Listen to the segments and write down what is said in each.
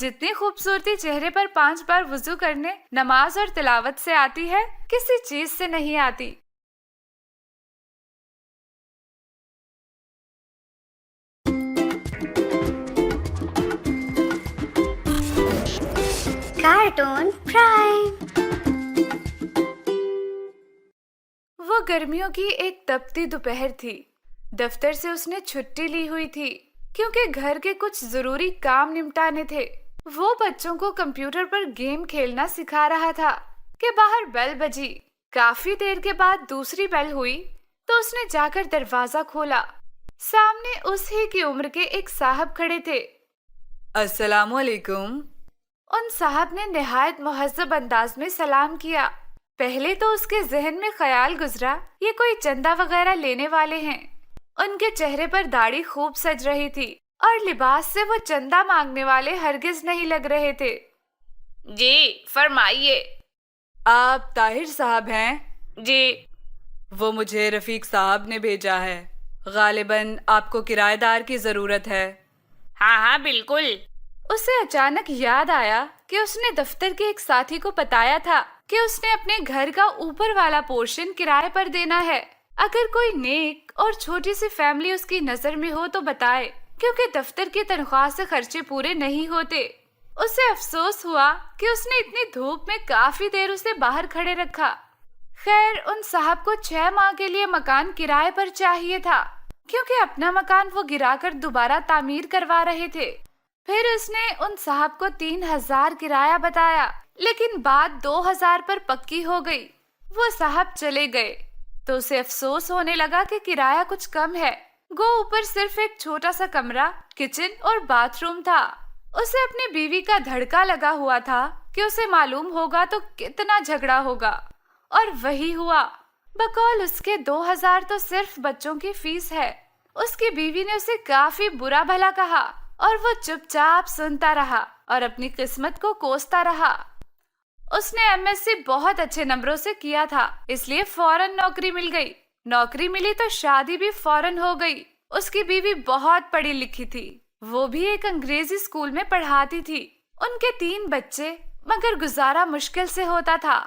جتنی خوبصورتی چہرے پر 5 بار وضو کرنے، نماز اور تلاوت سے آتی ہے، کسی چیز سے نہیں آتی۔ Cartoon prime. وہ گرمیوں کی ایک تپتی دوپہر تھی۔ دفتر سے اس نے چھٹی لی ہوئی تھی کیونکہ گھر کے کچھ ضروری کام نمٹانے تھے۔ وہ بچوں کو کمپیوٹر پر گیم کھیلنا سکھا رہا تھا کہ باہر بیل بجی۔ کافی دیر کے بعد دوسری بیل ہوئی تو اس نے جا کر دروازہ کھولا۔ سامنے اس ہی کی عمر کے ایک صاحب کھڑے تھے۔ السلام علیکم۔ ان صاحب نے نہایت مہذب انداز میں سلام کیا۔ پہلے تو اس کے ذہن میں خیال گزرا یہ کوئی چندہ وغیرہ لینے والے ہیں۔ ان کے چہرے پر داڑھی خوب سج رہی تھی اور لباس سے وہ چندہ مانگنے والے ہرگز نہیں لگ رہے تھے۔ جی فرمائیے۔ آپ طاہر صاحب ہیں؟ جی۔ وہ مجھے رفیق صاحب نے بھیجا ہے۔ غالباً آپ کو کرایہ دار کی ضرورت ہے۔ ہاں بالکل۔ اسے اچانک یاد آیا کہ اس نے دفتر کے ایک ساتھی کو بتایا تھا کہ اس نے اپنے گھر کا اوپر والا پورشن کرائے پر دینا ہے۔ اگر کوئی نیک اور چھوٹی سی فیملی اس کی نظر میں ہو تو بتائے، کیونکہ دفتر کی تنخواہ سے خرچے پورے نہیں ہوتے۔ اسے افسوس ہوا کہ اس نے اتنی دھوپ میں کافی دیر اسے باہر کھڑے رکھا۔ خیر، ان صاحب کو 6 ماہ کے لیے مکان کرائے پر چاہیے تھا، کیونکہ اپنا مکان وہ گرا کر دوبارہ تعمیر کروا رہے تھے۔ پھر اس نے ان صاحب کو 3000 کرایہ بتایا، لیکن بات 2000 پر پکی ہو گئی۔ وہ صاحب چلے گئے تو اسے افسوس ہونے لگا کہ کرایہ کچھ کم ہے۔ گو اوپر صرف ایک چھوٹا سا کمرہ، کچن اور باتھ روم تھا۔ اسے اپنی بیوی کا دھڑکا لگا ہوا تھا کہ اسے معلوم ہوگا تو کتنا جھگڑا ہوگا، اور وہی ہوا۔ بقول اس کے 2000 تو صرف بچوں کی فیس ہے۔ اس کی بیوی نے اسے کافی برا بھلا کہا اور وہ چپ چاپ سنتا رہا اور اپنی قسمت کو کوستا رہا۔ اس نے MSc بہت اچھے نمبروں سے کیا تھا، اس لیے فوراً نوکری مل گئی۔ نوکری ملی تو شادی بھی فوراً ہو گئی۔ اس کی بیوی بہت پڑھی لکھی تھی، وہ بھی ایک انگریزی اسکول میں پڑھاتی تھی۔ ان کے 3 بچے، مگر گزارا مشکل سے ہوتا تھا۔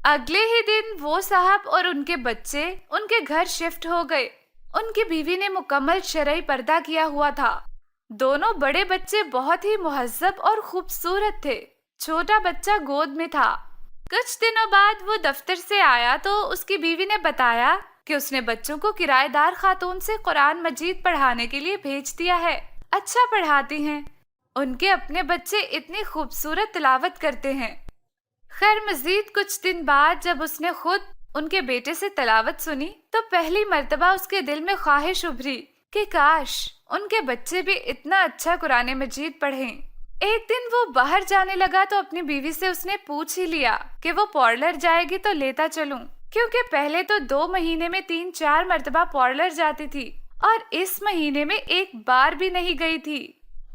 اگلے ہی دن وہ صاحب اور ان کے بچے ان کے گھر شفٹ ہو گئے۔ ان کی بیوی نے مکمل شرعی پردہ کیا ہوا تھا۔ دونوں بڑے بچے بہت ہی مہذب اور خوبصورت تھے۔ چھوٹا بچہ گود میں تھا۔ کچھ دنوں بعد وہ دفتر سے آیا تو اس کی بیوی نے بتایا کہ اس نے بچوں کو کرایہ دار خاتون سے قرآن مجید پڑھانے کے لیے بھیج دیا ہے۔ اچھا پڑھاتی ہیں۔ ان کے اپنے بچے اتنی خوبصورت تلاوت کرتے ہیں۔ خیر، مزید کچھ دن بعد جب اس نے خود ان کے بیٹے سے تلاوت سنی تو پہلی مرتبہ اس کے دل میں خواہش ابھری کہ کاش ان کے بچے بھی اتنا اچھا قرآن مجید پڑھیں۔ ایک دن وہ باہر جانے لگا تو اپنی بیوی سے اس نے پوچھ ہی لیا کہ وہ پارلر جائے گی تو لیتا چلوں، کیونکہ پہلے تو 2 مہینے میں 3-4 مرتبہ پارلر جاتی تھی اور اس مہینے میں ایک بار بھی نہیں گئی تھی۔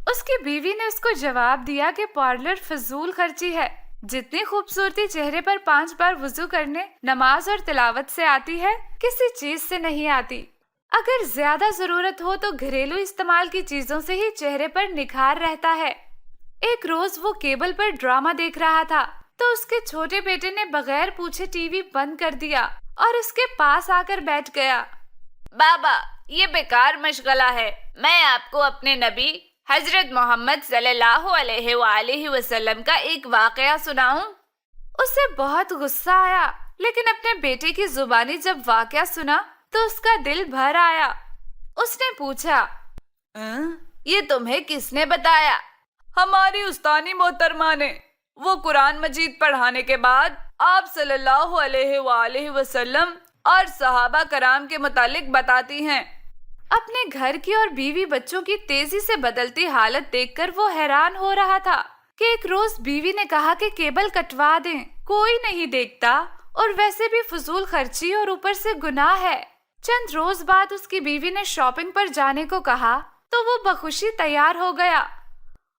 اس کی بیوی نے اس کو جواب دیا کہ پارلر فضول خرچی ہے۔ جتنی خوبصورتی چہرے پر 5 بار وضو کرنے، نماز اور تلاوت سے آتی ہے، کسی چیز سے نہیں آتی۔ اگر زیادہ ضرورت ہو تو گھریلو استعمال کی چیزوں سے ہی چہرے پر نکھار رہتا ہے۔ ایک روز وہ کیبل پر ڈرامہ دیکھ رہا تھا تو اس کے چھوٹے بیٹے نے بغیر پوچھے ٹی وی بند کر دیا اور اس کے پاس آ کر بیٹھ گیا۔ بابا، یہ بیکار مشغلہ ہے، میں آپ کو اپنے نبی حضرت محمد صلی اللہ علیہ وآلہ وسلم کا ایک واقعہ سناؤں؟ اسے بہت غصہ آیا، لیکن اپنے بیٹے کی زبانی جب واقعہ سنا تو اس کا دل بھر آیا۔ اس نے پوچھا، یہ تمہیں کس نے بتایا؟ ہماری استانی محترمہ نے۔ وہ قرآن مجید پڑھانے کے بعد آپ صلی اللہ علیہ وآلہ وسلم اور صحابہ کرام کے متعلق بتاتی ہیں۔ اپنے گھر کی اور بیوی بچوں کی تیزی سے بدلتی حالت دیکھ کر وہ حیران ہو رہا تھا کہ ایک روز بیوی نے کہا کہ کیبل کٹوا دیں، کوئی نہیں دیکھتا اور ویسے بھی فضول خرچی اور اوپر سے گناہ ہے۔ چند روز بعد اس کی بیوی نے شاپنگ پر جانے کو کہا تو وہ بخوشی تیار ہو گیا۔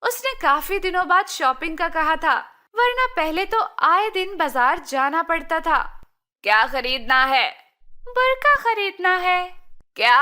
اس نے کافی دنوں بعد شاپنگ کا کہا تھا، ورنہ پہلے تو آئے دن بازار جانا پڑتا تھا۔ کیا خریدنا ہے؟ برقع خریدنا ہے۔ کیا؟